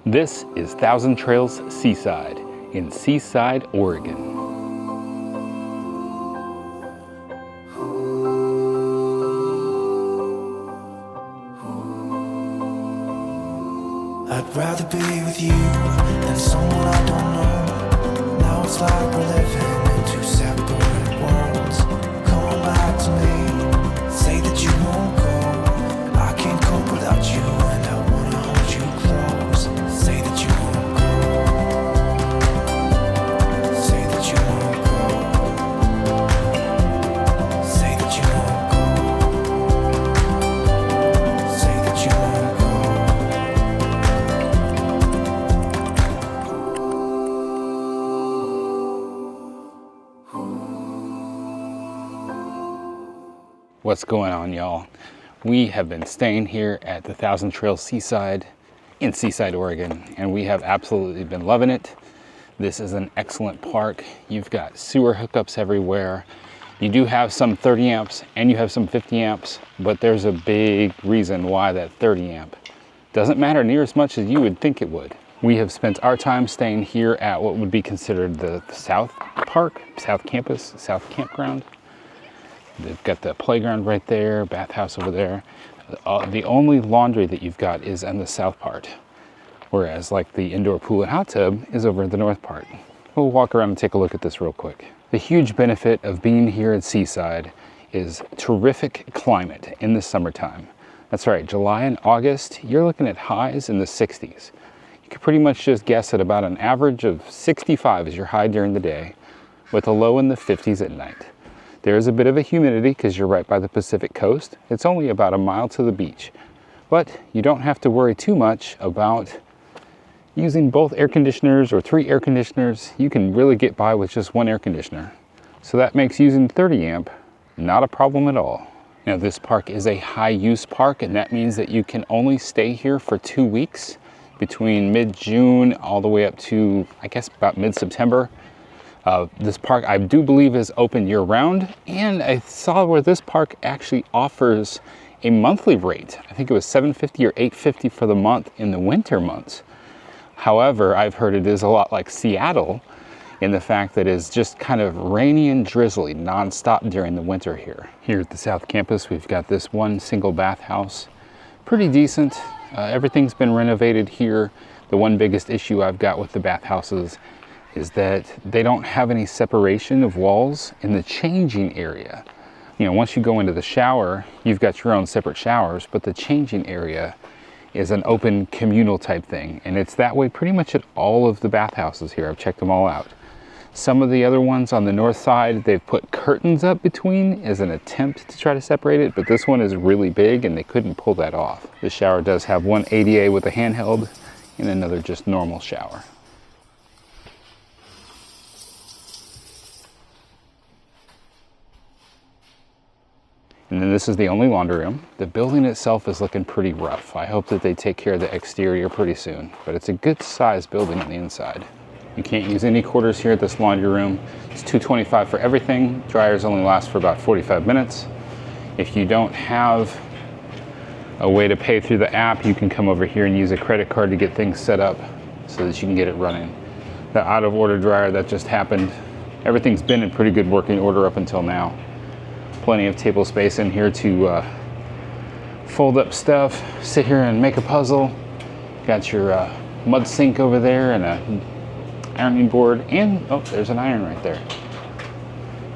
This is Thousand Trails Seaside in Seaside, Oregon. I'd rather be with you than someone I don't know. Now it's like we're living in two separate worlds. Come back to me, say that you won't go. I can't cope without you and I wanna hold you close. Say that you won't go. Say that you won't go. Say that you won't go. Say that you won't go. What's going on, y'all? We have been staying here at the Thousand Trails Seaside in Seaside, Oregon, and we have absolutely been loving it. This is an excellent park. You've got sewer hookups everywhere. You do have some 30 amps and you have some 50 amps, but there's a big reason why that 30 amp doesn't matter near as much as you would think it would. We have spent our time staying here at what would be considered the South Park, South Campus, South Campground. They've got the playground right there, bathhouse over there. The only laundry that you've got is in the south part, whereas like the indoor pool and hot tub is over in the north part. We'll walk around and take a look at this real quick. The huge benefit of being here at Seaside is terrific climate in the summertime. That's right, July and August, you're looking at highs in the 60s. You could pretty much just guess at about an average of 65 as your high during the day, with a low in the 50s at night. There is a bit of a humidity because you're right by the Pacific coast. It's only about a mile to the beach, but you don't have to worry too much about using both air conditioners or 3 air conditioners. You can really get by with just 1 air conditioner. So that makes using 30 amp not a problem at all. Now, this park is a high use park, and that means that you can only stay here for 2 weeks between mid-June all the way up to, I guess, about mid-September. This park, I do believe, is open year-round, and I saw where this park actually offers a monthly rate. I think it was $7.50 or $8.50 for the month in the winter months. However, I've heard it is a lot like Seattle in the fact that it's just kind of rainy and drizzly non-stop during the winter here. Here at the South Campus, we've got this one single bathhouse. Pretty decent. Everything's been renovated here. The one biggest issue I've got with the bathhouses is that they don't have any separation of walls in the changing area. You know, once you go into the shower, you've got your own separate showers, but the changing area is an open communal type thing. And it's that way pretty much at all of the bathhouses here. I've checked them all out. Some of the other ones on the north side, they've put curtains up between as an attempt to try to separate it, but this one is really big and they couldn't pull that off. The shower does have one ADA with a handheld and another just normal shower. And then this is the only laundry room. The building itself is looking pretty rough. I hope that they take care of the exterior pretty soon, but it's a good sized building on the inside. You can't use any quarters here at this laundry room. It's $225 for everything. Dryers only last for about 45 minutes. If you don't have a way to pay through the app, you can come over here and use a credit card to get things set up so that you can get it running. The out of order dryer that just happened, everything's been in pretty good working order up until now. Plenty of table space in here to fold up stuff, sit here and make a puzzle. Got your mud sink over there and a ironing board, and oh, there's an iron right there.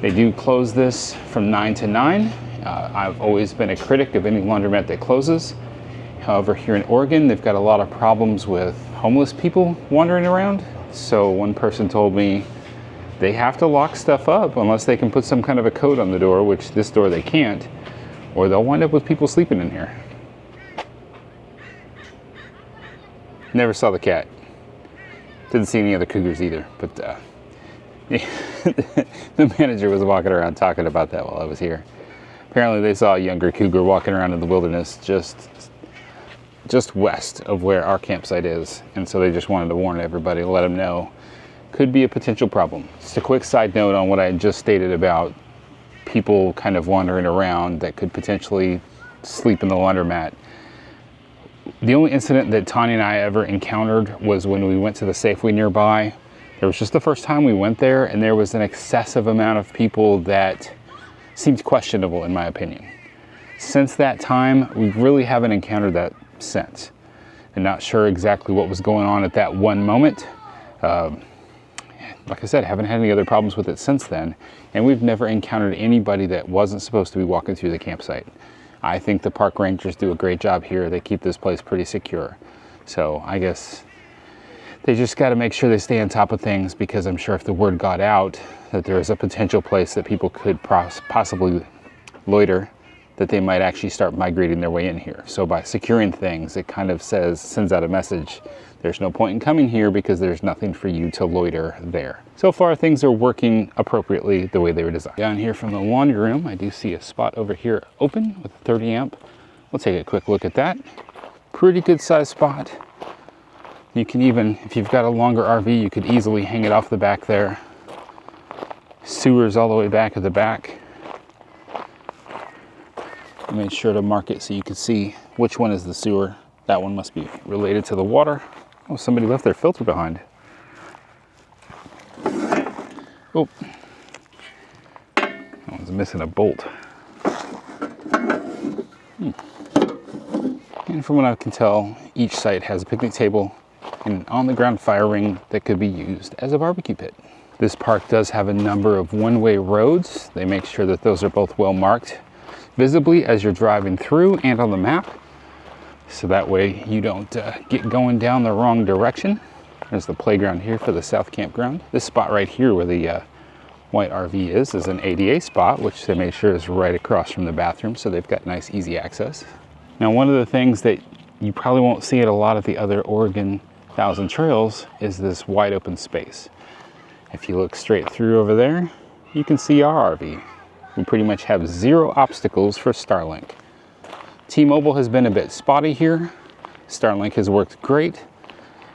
They do close this from 9 to 9. I've always been a critic of any laundromat that closes. However, here in Oregon, they've got a lot of problems with homeless people wandering around. So one person told me they have to lock stuff up unless they can put some kind of a code on the door, which this door they can't, or they'll wind up with people sleeping in here. Never saw the cat. Didn't see any other cougars either, but the manager was walking around talking about that while I was here. Apparently they saw a younger cougar walking around in the wilderness just west of where our campsite is, and so they just wanted to warn everybody, let them know. Could be a potential problem. Just a quick side note on what I just stated about people kind of wandering around that could potentially sleep in the laundromat. The only incident that Tanya and I ever encountered was when we went to the Safeway nearby. It was just the first time we went there, and there was an excessive amount of people that seemed questionable in my opinion. Since that time, we really haven't encountered that since. I'm not sure exactly what was going on at that one moment. Like I said, haven't had any other problems with it since then, and we've never encountered anybody that wasn't supposed to be walking through the campsite. I think the park rangers do a great job here. They keep this place pretty secure. So I guess they just got to make sure they stay on top of things, because I'm sure if the word got out that there is a potential place that people could possibly loiter, that they might actually start migrating their way in here. So by securing things, it kind of sends out a message. There's no point in coming here because there's nothing for you to loiter there. So far, things are working appropriately the way they were designed. Down here from the laundry room, I do see a spot over here open with a 30 amp. We'll take a quick look at that. Pretty good sized spot. You can even, if you've got a longer RV, you could easily hang it off the back there. Sewers all the way back at the back. I made sure to mark it so you could see which one is the sewer. That one must be related to the water. Oh, somebody left their filter behind. Oh, that one's missing a bolt. And from what I can tell, each site has a picnic table and an on-the-ground fire ring that could be used as a barbecue pit. This park does have a number of one-way roads. They make sure that those are both well marked visibly as you're driving through and on the map. So that way you don't get going down the wrong direction. There's the playground here for the South Campground. This spot right here where the white RV is an ADA spot, which they made sure is right across from the bathroom, so they've got nice, easy access. Now, one of the things that you probably won't see at a lot of the other Oregon 1,000 trails is this wide open space. If you look straight through over there, you can see our RV. We pretty much have zero obstacles for Starlink. T-Mobile has been a bit spotty here. Starlink has worked great,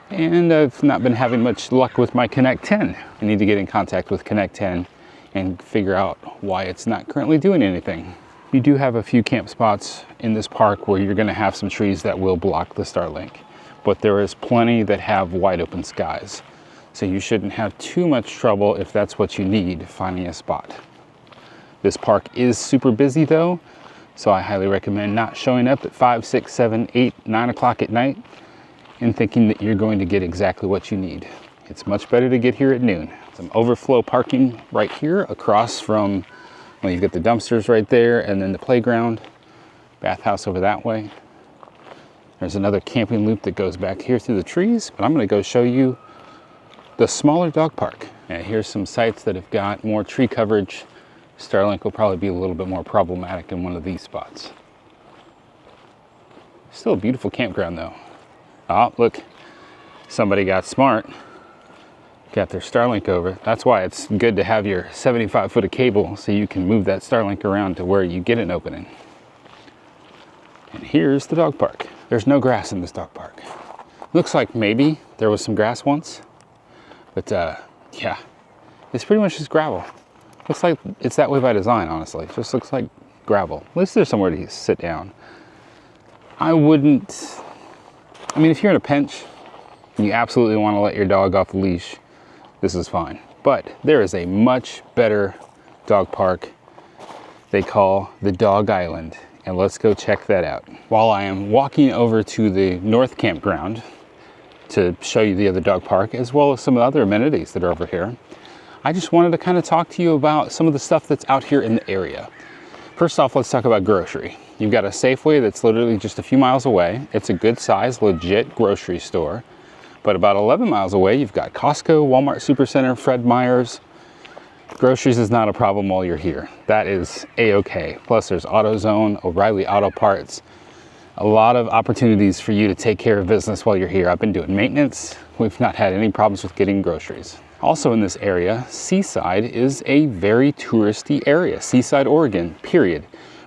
and I've not been having much luck with my Connect 10. I need to get in contact with Connect 10 and figure out why it's not currently doing anything. You do have a few camp spots in this park where you're going to have some trees that will block the Starlink, but there is plenty that have wide open skies. So you shouldn't have too much trouble if that's what you need finding a spot. This park is super busy though, so I highly recommend not showing up at 5, 6, 7, 8, 9 o'clock at night and thinking that you're going to get exactly what you need. It's much better to get here at noon. Some overflow parking right here across from, well, you've got the dumpsters right there and then the playground, bathhouse over that way. There's another camping loop that goes back here through the trees, but I'm going to go show you the smaller dog park. And here's some sites that have got more tree coverage. Starlink will probably be a little bit more problematic in one of these spots. Still a beautiful campground though. Oh, look, somebody got smart. Got their Starlink over. That's why it's good to have your 75 foot of cable so you can move that Starlink around to where you get an opening. And here's the dog park. There's no grass in this dog park. Looks like maybe there was some grass once, but yeah, it's pretty much just gravel. Looks like it's that way by design, honestly. It just looks like gravel. At least there's somewhere to sit down. I mean, if you're in a pinch and you absolutely want to let your dog off the leash, this is fine. But there is a much better dog park they call the Dog Island, and let's go check that out. While I am walking over to the North Campground to show you the other dog park, as well as some of the other amenities that are over here, I just wanted to kind of talk to you about some of the stuff that's out here in the area. First off, let's talk about grocery. You've got a Safeway that's literally just a few miles away. It's a good size, legit grocery store. But about 11 miles away, you've got Costco, Walmart Supercenter, Fred Meyer's. Groceries is not a problem while you're here. That is A-okay. Plus there's AutoZone, O'Reilly Auto Parts. A lot of opportunities for you to take care of business while you're here. I've been doing maintenance. We've not had any problems with getting groceries. Also in this area, Seaside is a very touristy area. Seaside, Oregon, period.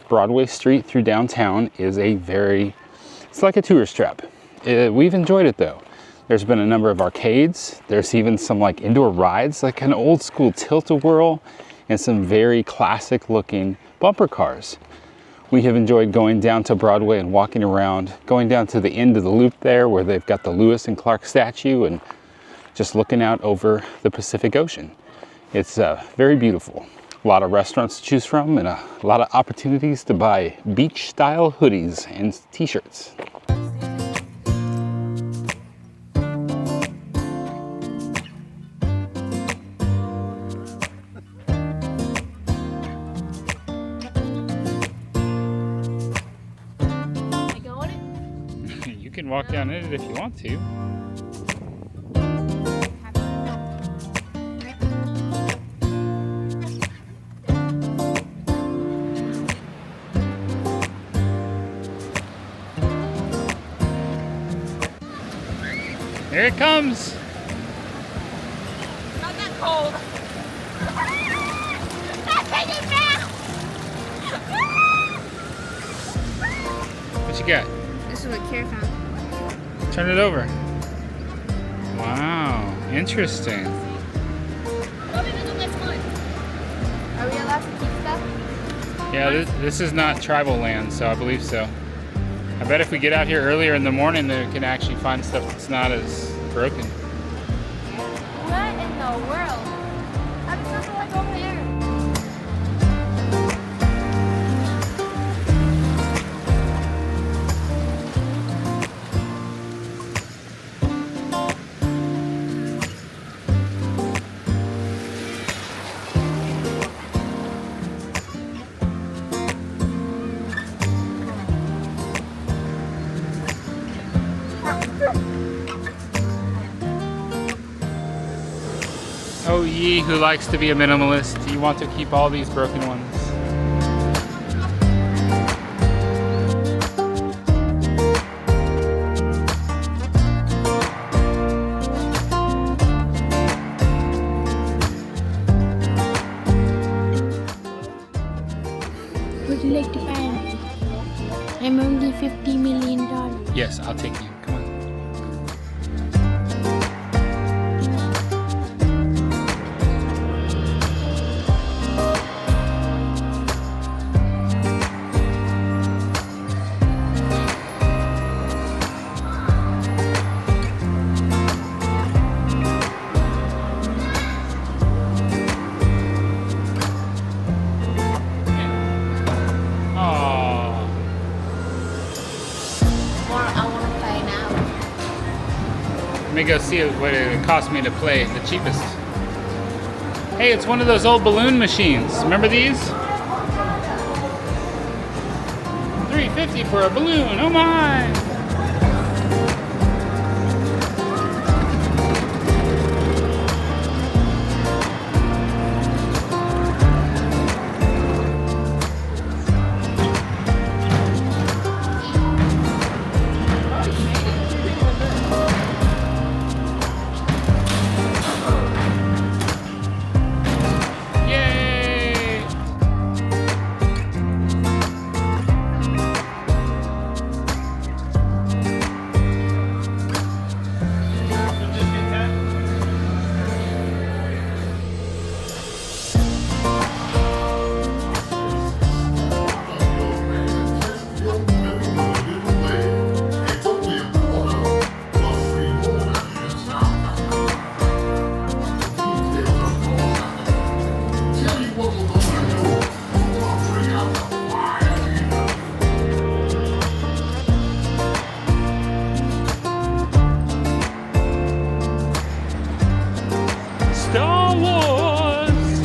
Broadway Street through downtown is it's like a tourist trap. We've enjoyed it though. There's been a number of arcades. There's even some like indoor rides, like an old school tilt-a-whirl and some very classic looking bumper cars. We have enjoyed going down to Broadway and walking around, going down to the end of the loop there where they've got the Lewis and Clark statue and just looking out over the Pacific Ocean. It's very beautiful. A lot of restaurants to choose from and a lot of opportunities to buy beach-style hoodies and t-shirts. You can walk down in it if you want to. Here it comes. Not that cold. Take it back. What you got? This is what Kara found. Turn it over. Wow, interesting. What are we gonna do next one? Are we allowed to keep stuff? Yeah, this is not tribal land, so I believe so. I bet if we get out here earlier in the morning, then we can actually find stuff that's not as broken. What in the world? How does something like over there? Oh, ye who likes to be a minimalist, you want to keep all these broken ones. Would you like to buy? I'm only $50 million. Yes, I'll take you. Come on. Let me go see what it cost me to play the cheapest. Hey, it's one of those old balloon machines. Remember these? $3.50 for a balloon. Oh my! Star Wars!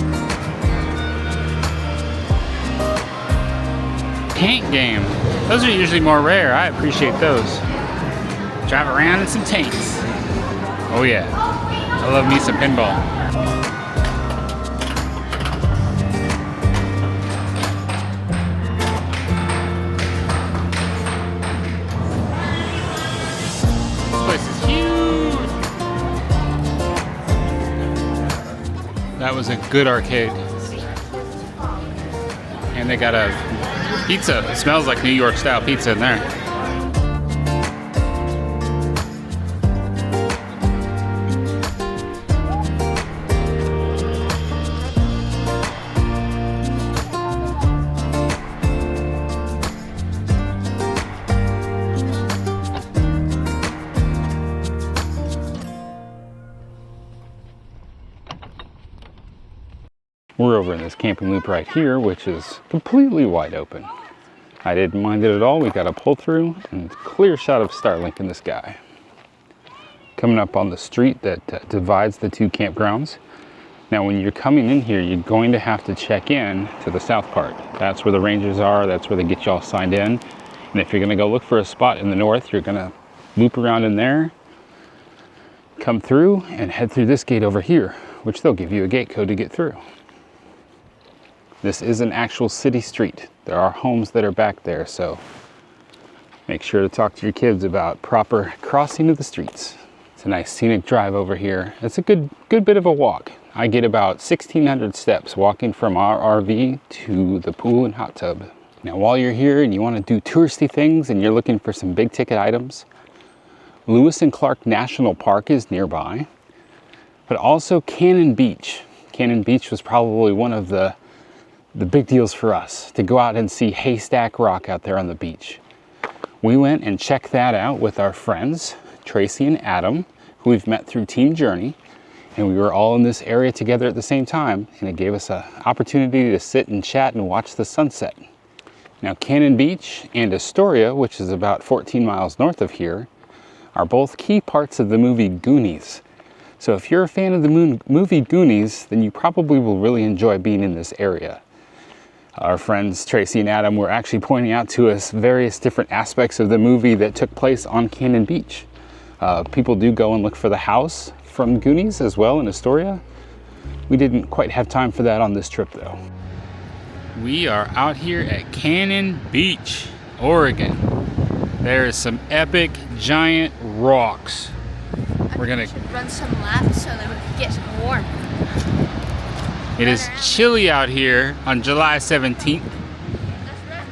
Tank game. Those are usually more rare. I appreciate those. Drive around in some tanks. Oh yeah. I love me some pinball. This place is huge. That was a good arcade. And they got a pizza. It smells like New York style pizza in there. We're over in this camping loop right here, which is completely wide open. I didn't mind it at all. We got a pull through and clear shot of Starlink in the sky. Coming up on the street that divides the two campgrounds. Now when you're coming in here, you're going to have to check in to the south part. That's where the rangers are, that's where they get you all signed in. And if you're gonna go look for a spot in the north, you're gonna loop around in there, come through and head through this gate over here, which they'll give you a gate code to get through. This is an actual city street. There are homes that are back there, so make sure to talk to your kids about proper crossing of the streets. It's a nice scenic drive over here. It's a good bit of a walk. I get about 1,600 steps walking from our RV to the pool and hot tub. Now while you're here and you want to do touristy things and you're looking for some big ticket items, Lewis and Clark National Park is nearby, but also Cannon Beach. Cannon Beach was probably one of the big deals for us, to go out and see Haystack Rock out there on the beach. We went and checked that out with our friends, Tracy and Adam, who we've met through Team Journey, and we were all in this area together at the same time, and it gave us an opportunity to sit and chat and watch the sunset. Now Cannon Beach and Astoria, which is about 14 miles north of here, are both key parts of the movie Goonies. So if you're a fan of the movie Goonies, then you probably will really enjoy being in this area. Our friends Tracy and Adam were actually pointing out to us various different aspects of the movie that took place on Cannon Beach. People do go and look for the house from Goonies as well in Astoria. We didn't quite have time for that on this trip though. We are out here at Cannon Beach, Oregon. There is some epic giant rocks. We're gonna run some laps so that we can get some warm. It is chilly out here on July 17th. That's right.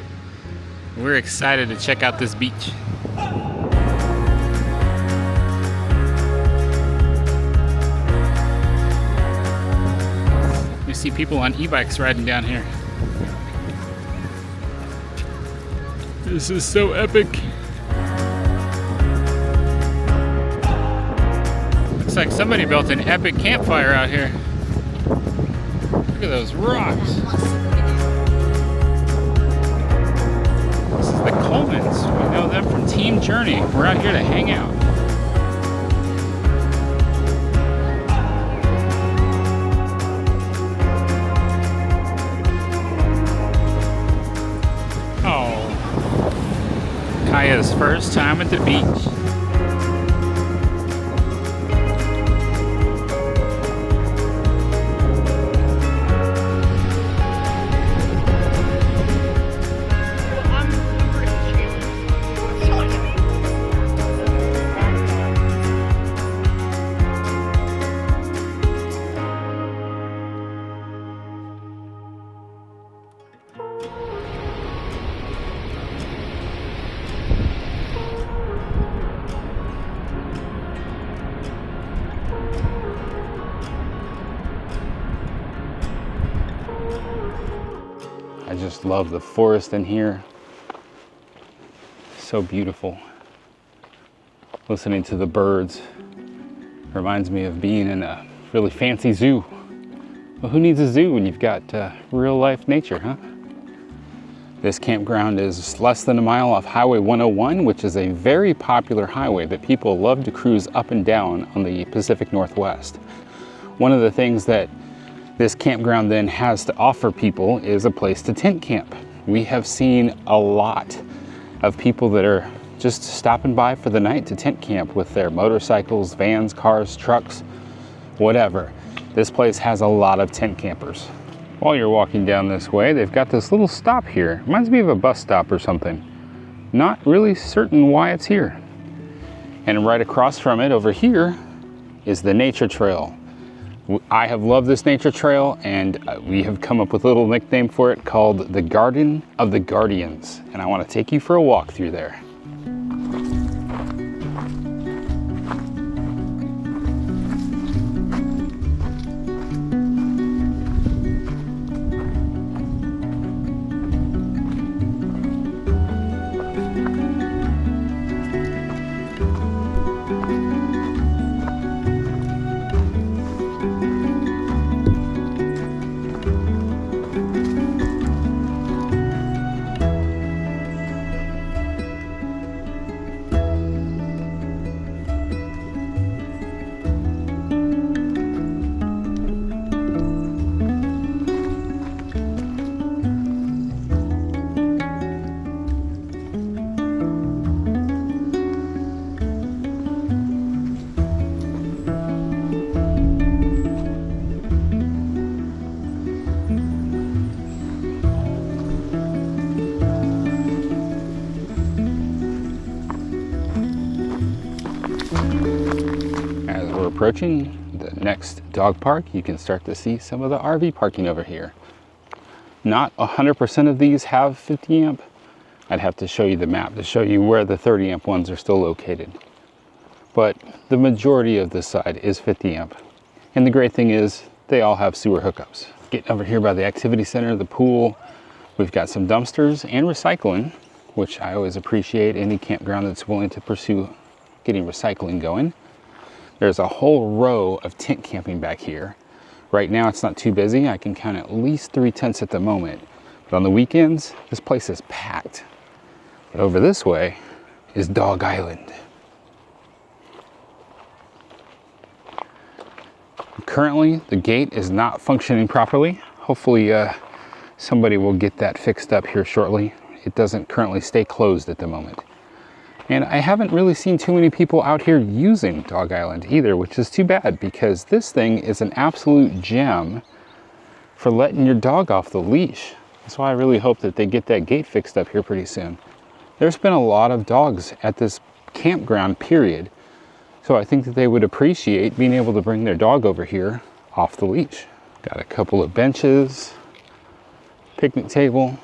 We're excited to check out this beach. You see people on e-bikes riding down here. This is so epic. Looks like somebody built an epic campfire out here. Look at those rocks. This is the Colemans. We know them from Team Journey. We're out here to hang out. Oh, Kaya's first time at the beach. I just love the forest in here. So beautiful. Listening to the birds reminds me of being in a really fancy zoo. Well, who needs a zoo when you've got real life nature, huh? This campground is less than a mile off Highway 101, which is a very popular highway that people love to cruise up and down on the Pacific Northwest. One of the things that this campground then has to offer people is a place to tent camp. We have seen a lot of people that are just stopping by for the night to tent camp with their motorcycles, vans, cars, trucks, whatever. This place has a lot of tent campers. While you're walking down this way, they've got this little stop here. Reminds me of a bus stop or something. Not really certain why it's here. And right across from it over here is the nature trail. I have loved this nature trail, and we have come up with a little nickname for it called the Garden of the Guardians. And I want to take you for a walk through there. approaching the next dog park, you can start to see some of the RV parking over here. Not 100% of these have 50 amp. I'd have to show you the map to show you where the 30 amp ones are still located. But the majority of this side is 50 amp. And the great thing is they all have sewer hookups. Getting over here by the activity center, the pool, we've got some dumpsters and recycling, which I always appreciate any campground that's willing to pursue getting recycling going. There's a whole row of tent camping back here. Right now it's not too busy. I can count at least 3 tents at the moment. But on the weekends, this place is packed. But over this way is Dog Island. Currently, the gate is not functioning properly. Hopefully somebody will get that fixed up here shortly. It doesn't currently stay closed at the moment. And I haven't really seen too many people out here using Dog Island either, which is too bad because this thing is an absolute gem for letting your dog off the leash. That's why I really hope that they get that gate fixed up here pretty soon. There's been a lot of dogs at this campground, period. So I think that they would appreciate being able to bring their dog over here off the leash. Got a couple of benches, picnic table,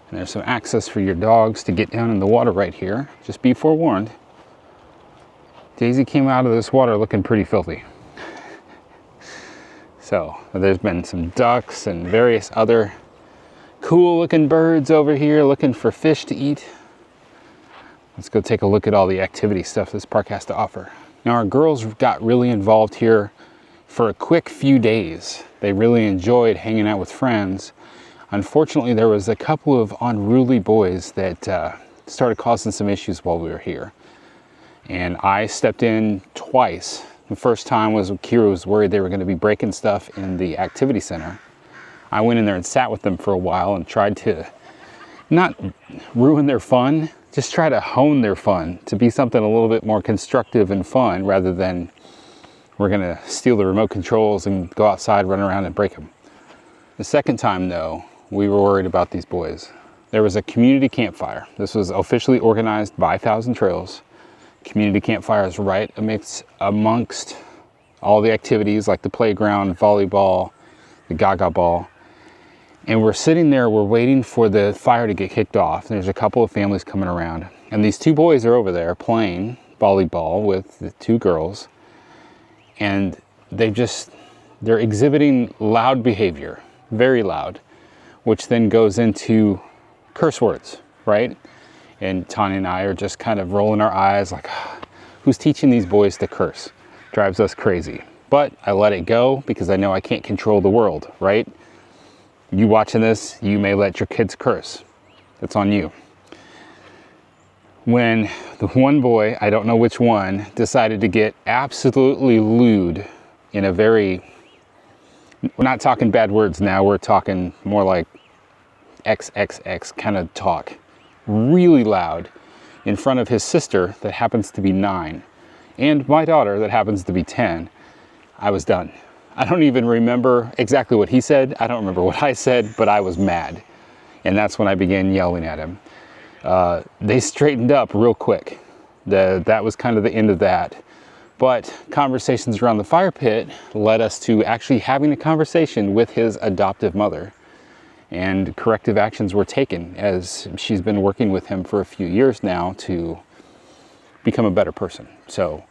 and there's some access for your dogs to get down in the water right here. Just be forewarned. Daisy came out of this water looking pretty filthy. So there's been some ducks and various other cool looking birds over here looking for fish to eat. Let's go take a look at all the activity stuff this park has to offer. Now our girls got really involved here for a quick few days. They really enjoyed hanging out with friends. Unfortunately, there was a couple of unruly boys that started causing some issues while we were here. And I stepped in twice. The first time was Kira was worried they were going to be breaking stuff in the activity center. I went in there and sat with them for a while and tried to not ruin their fun, just try to hone their fun to be something a little bit more constructive and fun rather than we're going to steal the remote controls and go outside, run around and break them. The second time though, we were worried about these boys. There was a community campfire. This was officially organized by Thousand Trails. Community campfire is right amongst all the activities like the playground, volleyball, the gaga ball. And we're sitting there, we're waiting for the fire to get kicked off. There's a couple of families coming around. And these two boys are over there playing volleyball with the two girls. And they're exhibiting loud behavior, very loud, which then goes into curse words, right? And Tanya and I are just kind of rolling our eyes like, who's teaching these boys to curse? Drives us crazy. But I let it go because I know I can't control the world, right? You watching this, you may let your kids curse. That's on you. When the one boy, I don't know which one, decided to get absolutely lewd in a very, we're not talking bad words now, we're talking more like XXX kind of talk. Really loud in front of his sister that happens to be 9 and my daughter that happens to be 10. I was done. I don't even remember exactly what he said. I don't remember what I said, but I was mad. And that's when I began yelling at him. They straightened up real quick. That was kind of the end of that. But conversations around the fire pit led us to actually having a conversation with his adoptive mother. And corrective actions were taken as she's been working with him for a few years now to become a better person. So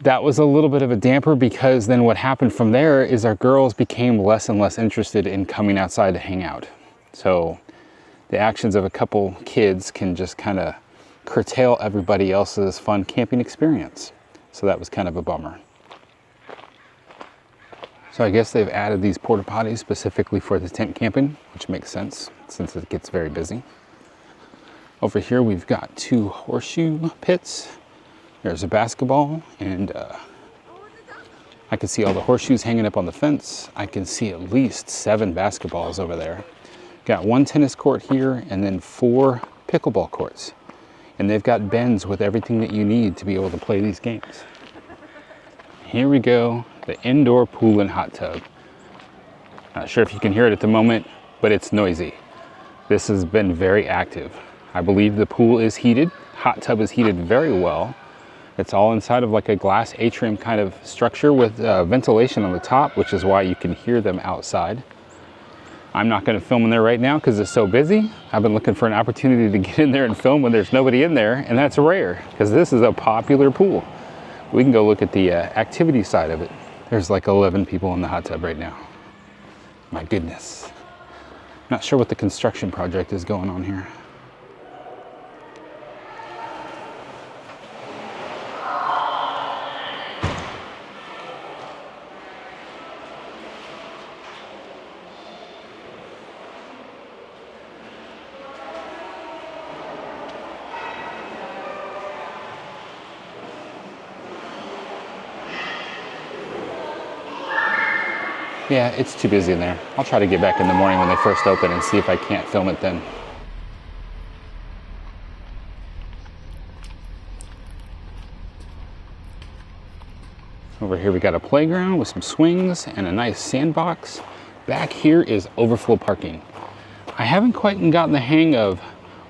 that was a little bit of a damper because then what happened from there is our girls became less and less interested in coming outside to hang out. So the actions of a couple kids can just kind of curtail everybody else's fun camping experience. So that was kind of a bummer. So I guess they've added these porta potties specifically for the tent camping, which makes sense since it gets very busy. Over here we've got 2 horseshoe pits. There's a basketball and I can see all the horseshoes hanging up on the fence. I can see at least 7 basketballs over there. Got 1 tennis court here and then 4 pickleball courts. And they've got bins with everything that you need to be able to play these games. Here we go, the indoor pool and hot tub. Not sure if you can hear it at the moment, but it's noisy. This has been very active. I believe the pool is heated. Hot tub is heated very well. It's all inside of like a glass atrium kind of structure with ventilation on the top, which is why you can hear them outside. I'm not going to film in there right now because it's so busy. I've been looking for an opportunity to get in there and film when there's nobody in there, and that's rare because this is a popular pool. We can go look at the activity side of it. There's like 11 people in the hot tub right now. My goodness. Not sure what the construction project is going on here. Yeah, it's too busy in there. I'll try to get back in the morning when they first open and see if I can't film it then. Over here we got a playground with some swings and a nice sandbox. Back here is overflow parking. I haven't quite gotten the hang of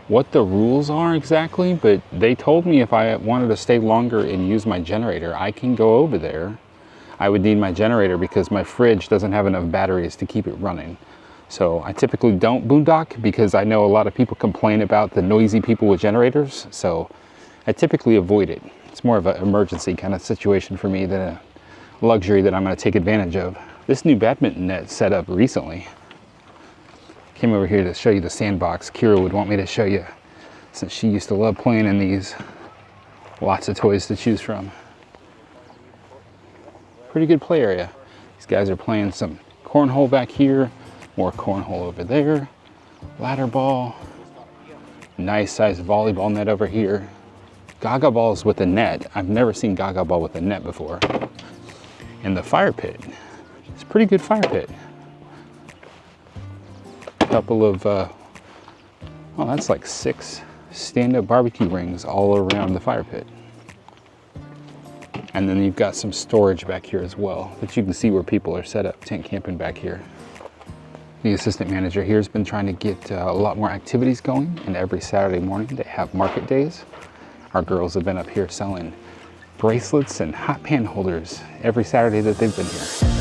what the rules are exactly, but they told me if I wanted to stay longer and use my generator, I can go over there. I would need my generator because my fridge doesn't have enough batteries to keep it running. So I typically don't boondock because I know a lot of people complain about the noisy people with generators. So I typically avoid it. It's more of an emergency kind of situation for me than a luxury that I'm going to take advantage of. This new badminton net set up recently. Came over here to show you the sandbox. Kira would want me to show you since she used to love playing in these. Lots of toys to choose from. Pretty good play area. These guys are playing some cornhole back here, more cornhole over there, ladder ball, nice sized volleyball net over here, gaga balls with a net. I've never seen gaga ball with a net before. And the fire pit. It's a pretty good fire pit. A couple of, oh, that's like 6 stand-up barbecue rings all around the fire pit. And then you've got some storage back here as well, that you can see where people are set up tent camping back here. The assistant manager here has been trying to get a lot more activities going, and every Saturday morning they have market days. Our girls have been up here selling bracelets and hot pan holders every Saturday that they've been here.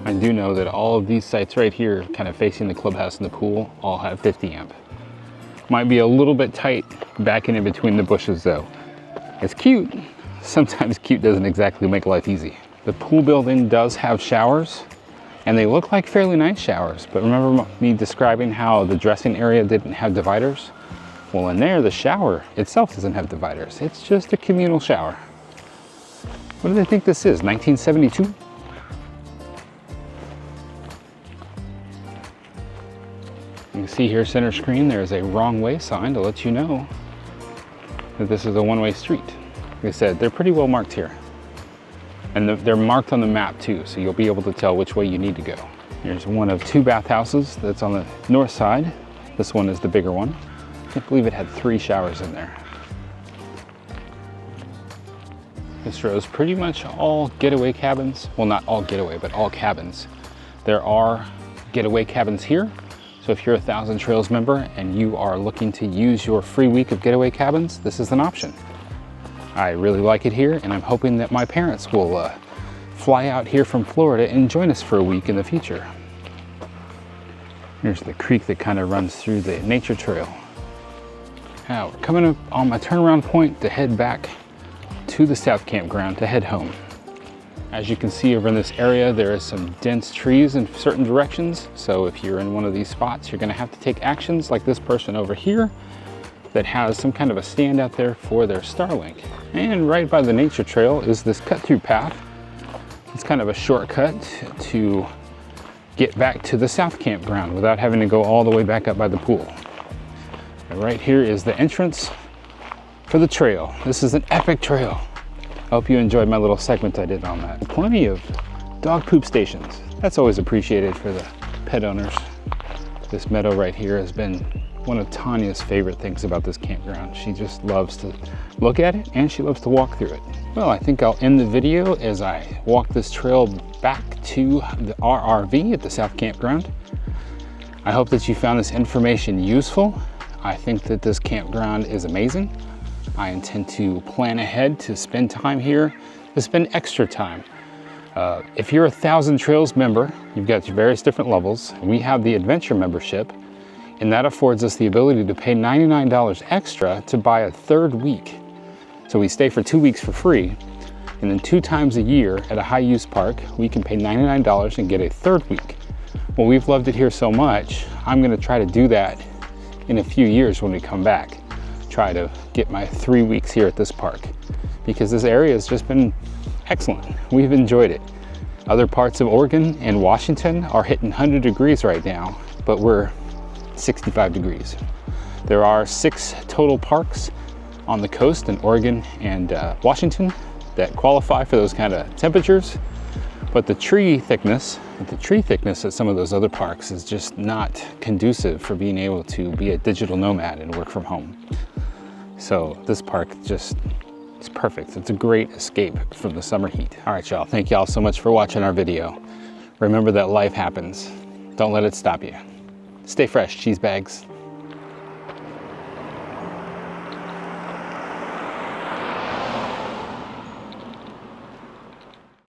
I do know that all of these sites right here, kind of facing the clubhouse and the pool, all have 50 amp. Might be a little bit tight backing in between the bushes though. It's cute. Sometimes cute doesn't exactly make life easy. The pool building does have showers, and they look like fairly nice showers, but remember me describing how the dressing area didn't have dividers? Well, in there, the shower itself doesn't have dividers. It's just a communal shower. What do they think this is, 1972? You can see here center screen, there's a wrong way sign to let you know that this is a one-way street. Like I said, they're pretty well marked here. And they're marked on the map too, so you'll be able to tell which way you need to go. Here's one of 2 bathhouses that's on the north side. This one is the bigger one. I can't believe it had 3 showers in there. This row is pretty much all getaway cabins. Well, not all getaway, but all cabins. There are getaway cabins here. So if you're a Thousand Trails member and you are looking to use your free week of getaway cabins, this is an option. I really like it here, and I'm hoping that my parents will fly out here from Florida and join us for a week in the future. Here's the creek that kind of runs through the nature trail. Now we're coming up on my turnaround point to head back to the South Campground to head home. As you can see over in this area, there is some dense trees in certain directions. So if you're in one of these spots, you're gonna have to take actions like this person over here that has some kind of a stand out there for their Starlink. And right by the nature trail is this cut through path. It's kind of a shortcut to get back to the south campground without having to go all the way back up by the pool. And right here is the entrance for the trail. This is an epic trail. I hope you enjoyed my little segment I did on that. Plenty of dog poop stations. That's always appreciated for the pet owners. This meadow right here has been one of Tanya's favorite things about this campground. She just loves to look at it and she loves to walk through it. Well, I think I'll end the video as I walk this trail back to our RV at the South Campground. I hope that you found this information useful. I think that this campground is amazing. I intend to plan ahead to spend time here, to spend extra time. If you're a 1,000 Trails member, you've got your various different levels. We have the adventure membership, and that affords us the ability to pay $99 extra to buy a third week. So we stay for 2 weeks for free, and then 2 times a year at a high use park, we can pay $99 and get a third week. Well, we've loved it here so much, I'm gonna try to do that in a few years when we come back. Try to get my 3 weeks here at this park, because this area has just been excellent. We've enjoyed it. Other parts of Oregon and Washington are hitting 100 degrees right now, but we're 65 degrees. There are 6 total parks on the coast in Oregon and Washington that qualify for those kind of temperatures, but the tree thickness at some of those other parks is just not conducive for being able to be a digital nomad and work from home. So this park just, it's perfect. It's a great escape from the summer heat. All right, y'all, thank y'all so much for watching our video. Remember that life happens. Don't let it stop you. Stay fresh, cheese bags.